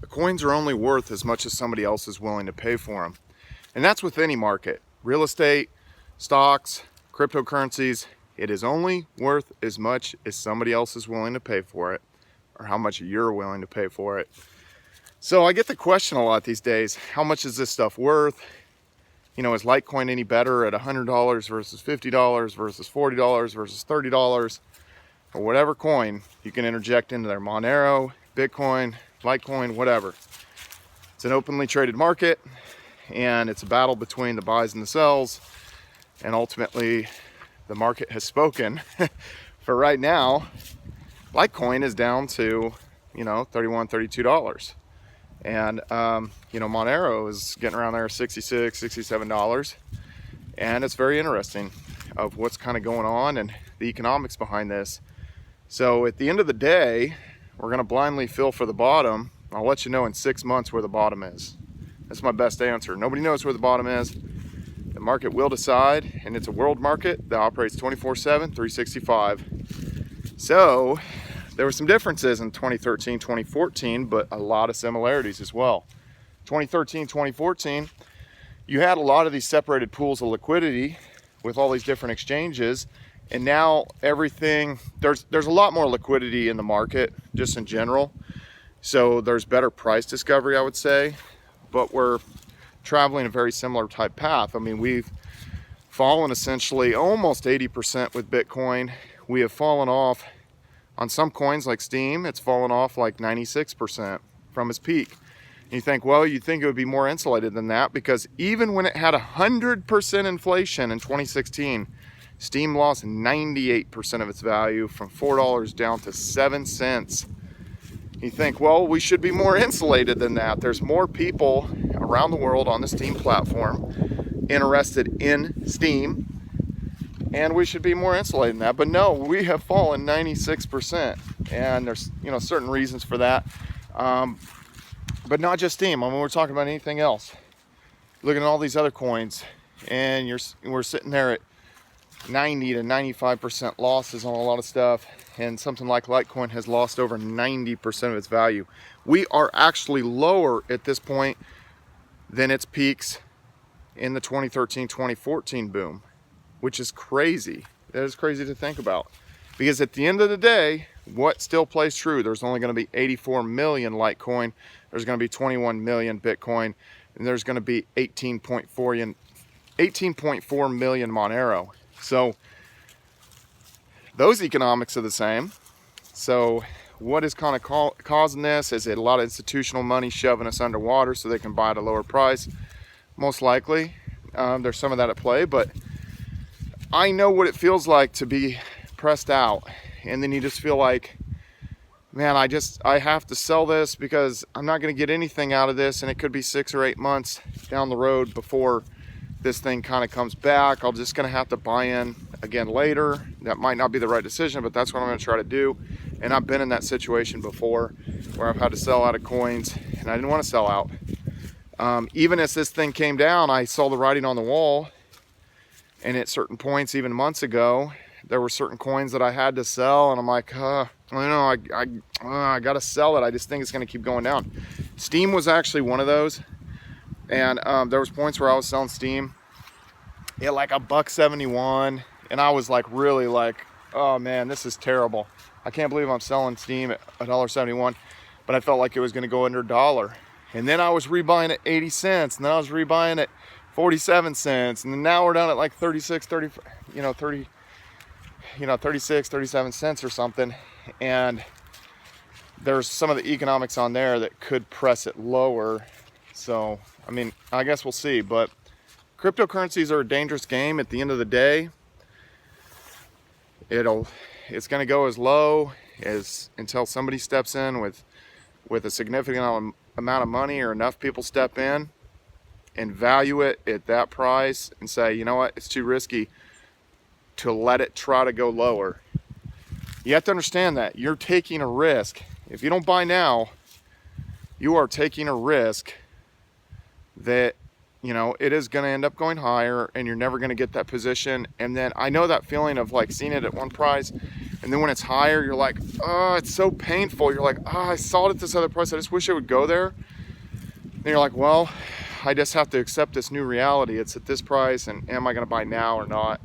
coins are only worth as much as somebody else is willing to pay for them. And that's with any market. Real estate, stocks, cryptocurrencies, it is only worth as much as somebody else is willing to pay for it, or how much you're willing to pay for it. So I get the question a lot these days, how much is this stuff worth? You know, is Litecoin any better at $100 versus $50 versus $40 versus $30? Or whatever coin you can interject into there, Monero, Bitcoin, Litecoin, whatever. It's an openly traded market, and it's a battle between the buys and the sells, and ultimately the market has spoken. For right now, Litecoin is down to, $31, $32. And, Monero is getting around there $66, $67. And it's very interesting of what's kind of going on and the economics behind this. So at the end of the day, we're going to blindly feel for the bottom. I'll let you know in 6 months where the bottom is. That's my best answer. Nobody knows where the bottom is. The market will decide, and it's a world market that operates 24/7, 365. So there were some differences in 2013, 2014, but a lot of similarities as well. 2013, 2014, you had a lot of these separated pools of liquidity with all these different exchanges. And now everything, there's a lot more liquidity in the market just in general. So there's better price discovery, I would say, but we're traveling a very similar type path. I mean, we've fallen essentially almost 80% with Bitcoin. We have fallen off on some coins like Steem. It's fallen off like 96% from its peak. And you think, well, you'd think it would be more insulated than that, because even when it had 100% inflation in 2016, Steem lost 98% of its value, from $4 down to 7 cents. You think, well, we should be more insulated than that. There's more people around the world on the Steem platform interested in Steem, and we should be more insulated than that. But no, we have fallen 96%, and there's certain reasons for that. But not just Steem. I mean, we're talking about anything else. Looking at all these other coins, and we're sitting there at 90 to 95% losses on a lot of stuff, and something like Litecoin has lost over 90% of its value. We are actually lower at this point than its peaks in the 2013, 2014 boom, which is crazy. That is crazy to think about, because at the end of the day, what still plays true? There's only going to be 84 million Litecoin, there's going to be 21 million Bitcoin, and there's going to be 18.4 million Monero. So those economics are the same. So what is kind of causing this? Is it a lot of institutional money shoving us underwater so they can buy at a lower price? Most likely. There's some of that at play, but I know what it feels like to be pressed out, and then you just feel like, man, I have to sell this because I'm not going to get anything out of this, and it could be 6 or 8 months down the road before this thing kind of comes back. I'm just going to have to buy in again later. That might not be the right decision, but that's what I'm going to try to do. And I've been in that situation before where I've had to sell out of coins, and I didn't want to sell out. Even as this thing came down, I saw the writing on the wall, and at certain points, even months ago, there were certain coins that I had to sell, and I'm like, I got to sell it. I just think it's going to keep going down. Steem was actually one of those. And there was points where I was selling Steem at like $1.71, and I was like, really like, oh man, this is terrible. I can't believe I'm selling Steem at $1.71, but I felt like it was going to go under $1. And then I was rebuying at 80 cents, and then I was rebuying at 47 cents, and then now we're down at like 36, 37 cents or something. And there's some of the economics on there that could press it lower. So, I mean, I guess we'll see, but cryptocurrencies are a dangerous game. At the end of the day, it's going to go as low as until somebody steps in with a significant amount of money, or enough people step in and value it at that price and say, you know what, it's too risky to let it try to go lower. You have to understand that you're taking a risk. If you don't buy now, you are taking a risk that it is going to end up going higher, and you're never going to get that position. And then I know that feeling of like seeing it at one price, And then when it's higher, you're like, oh, it's so painful. You're like, oh, I saw it at this other price. I just wish it would go there. And you're like, well, I just have to accept this new reality. It's at this price, and am I gonna buy now or not?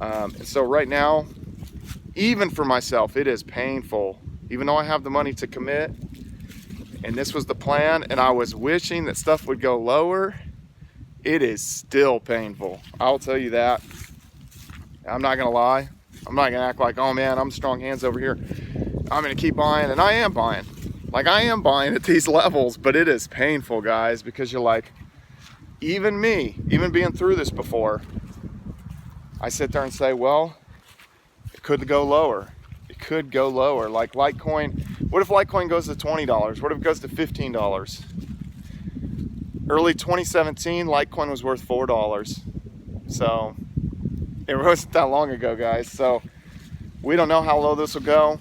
And so right now, even for myself, it is painful. Even though I have the money to commit, and this was the plan, and I was wishing that stuff would go lower, it is still painful. I'll tell you that. I'm not gonna lie. I'm not gonna act like, oh man, I'm strong hands over here. I'm gonna keep buying, and I am buying. Like, I am buying at these levels, but it is painful, guys, because you're like, even me, even being through this before, I sit there and say, well, it could go lower. It could go lower. Like Litecoin, what if Litecoin goes to $20? What if it goes to $15? Early 2017, Litecoin was worth $4. So it wasn't that long ago, guys. So we don't know how low this will go.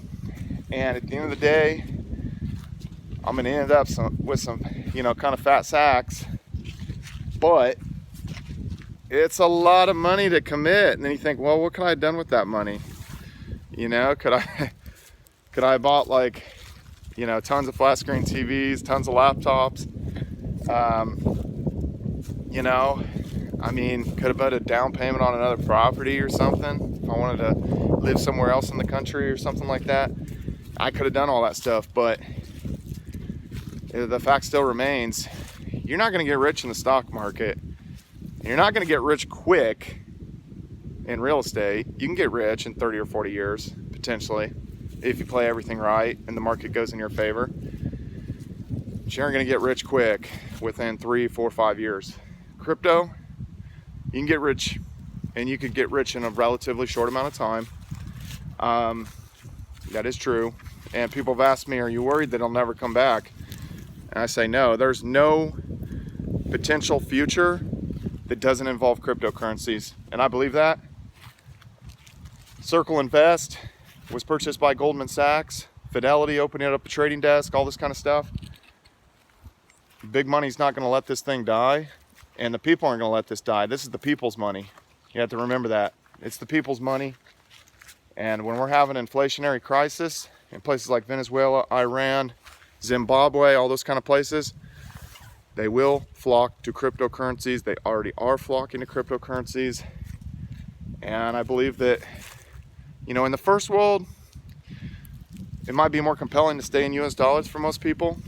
And at the end of the day, I'm gonna end up with some, you know, kind of fat sacks. But it's a lot of money to commit. And then you think, well, what could I have done with that money? You know, could I have bought, like, you know, tons of flat screen TVs, tons of laptops? You know, I mean, could have put a down payment on another property or something. If I wanted to live somewhere else in the country or something like that, I could have done all that stuff. But the fact still remains, you're not going to get rich in the stock market. You're not going to get rich quick in real estate. You can get rich in 30 or 40 years, potentially, if you play everything right and the market goes in your favor. But you aren't going to get rich quick within 3, 4, 5 years. Crypto, you can get rich, and you could get rich in a relatively short amount of time. That is true. And people have asked me, are you worried that it'll never come back? And I say no. There's no potential future that doesn't involve cryptocurrencies, and I believe that. Circle Invest was purchased by Goldman Sachs. Fidelity opening up a trading desk, all this kind of stuff. Big money's not going to let this thing die, and the people aren't going to let this die. This is the people's money. You have to remember that. It's the people's money, and when we're having an inflationary crisis in places like Venezuela, Iran, Zimbabwe, all those kind of places, they will flock to cryptocurrencies. They already are flocking to cryptocurrencies. And I believe that, you know, in the first world, it might be more compelling to stay in US dollars for most people,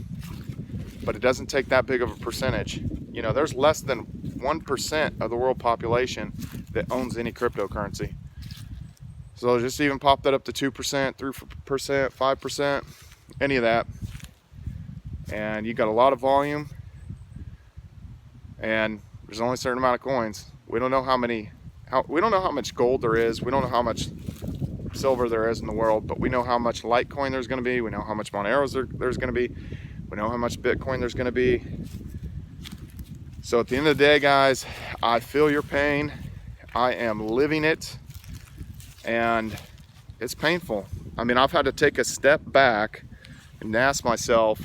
but it doesn't take that big of a percentage. You know, there's less than 1% of the world population that owns any cryptocurrency. So just even pop that up to 2%, 3%, 5%, any of that. And you got a lot of volume, and there's only a certain amount of coins. We don't know how much gold there is. We don't know how much silver there is in the world, but we know how much Litecoin there's going to be. We know how much Moneros there's going to be. We know how much Bitcoin there's going to be. So at the end of the day, guys, I feel your pain. I am living it, and it's painful. I mean, I've had to take a step back and ask myself,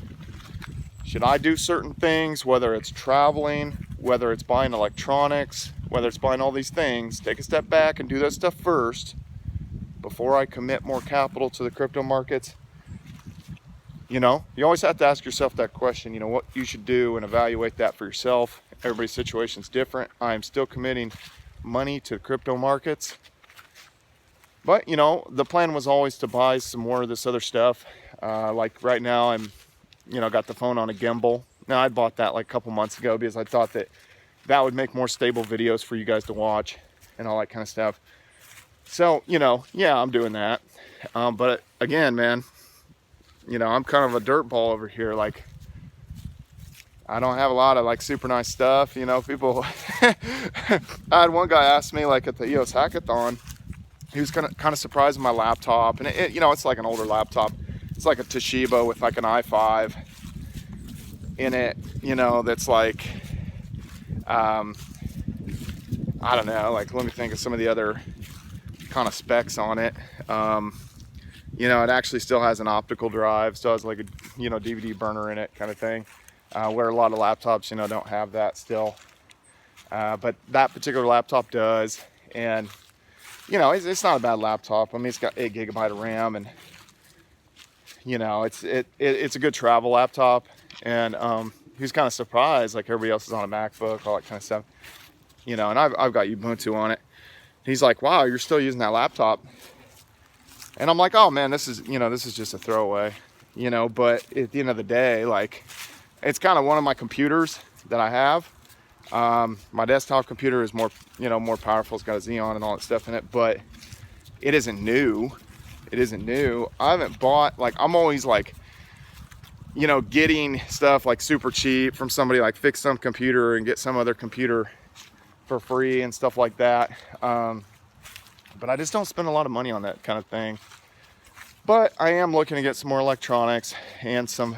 should I do certain things, whether it's traveling, whether it's buying electronics, whether it's buying all these things, take a step back and do that stuff first before I commit more capital to the crypto markets? You know, you always have to ask yourself that question, you know, what you should do and evaluate that for yourself. Everybody's situation's different. I am still committing money to crypto markets. But, you know, the plan was always to buy some more of this other stuff. Like right now, I'm, you know, got the phone on a gimbal. Now, I bought that like a couple months ago because I thought that that would make more stable videos for you guys to watch and all that kind of stuff. So, you know, yeah, I'm doing that. But again, man, you know, I'm kind of a dirtball over here. Like, I don't have a lot of like super nice stuff. You know, people, I had one guy ask me like at the EOS hackathon, he was kind of surprised with my laptop, and it, you know, it's like an older laptop. It's like a Toshiba with like an i5 in it, you know, that's like, I don't know, like, let me think of some of the other kind of specs on it. You know, it actually still has an optical drive, still has like a, you know, DVD burner in it kind of thing, where a lot of laptops, you know, don't have that still. But that particular laptop does. And you know, it's not a bad laptop. I mean, it's got 8 GB of RAM, and you know, it's a good travel laptop. And he was kind of surprised, like everybody else is on a MacBook, all that kind of stuff. You know, and I've got Ubuntu on it. He's like, wow, you're still using that laptop. And I'm like, oh man, this is just a throwaway, you know, but at the end of the day, like, it's kind of one of my computers that I have. My desktop computer is more powerful. It's got a Xeon and all that stuff in it, but it isn't new. It isn't new. I haven't bought, like, I'm always like, you know, getting stuff like super cheap from somebody, like fix some computer and get some other computer for free and stuff like that. But I just don't spend a lot of money on that kind of thing. But I am looking to get some more electronics and some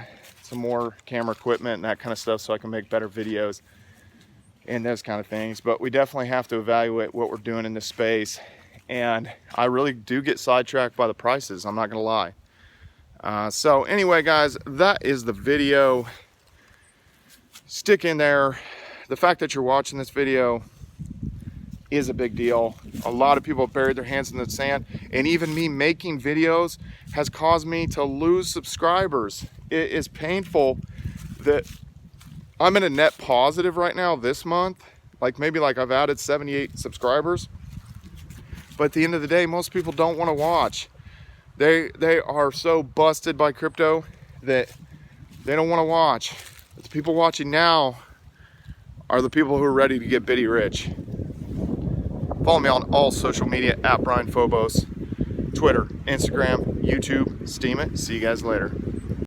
more camera equipment and that kind of stuff so I can make better videos and those kind of things. But we definitely have to evaluate what we're doing in this space. And I really do get sidetracked by the prices, I'm not gonna lie. So anyway, guys, that is the video. Stick in there. The fact that you're watching this video is a big deal. A lot of people have buried their hands in the sand, and even me making videos has caused me to lose subscribers. It is painful that I'm in a net positive right now this month. Maybe I've added 78 subscribers. But at the end of the day, most people don't want to watch. They are so busted by crypto that they don't want to watch. But the people watching now are the people who are ready to get bitty rich. Follow me on all social media at Brian Phobos, Twitter, Instagram, YouTube, Steem it. See you guys later.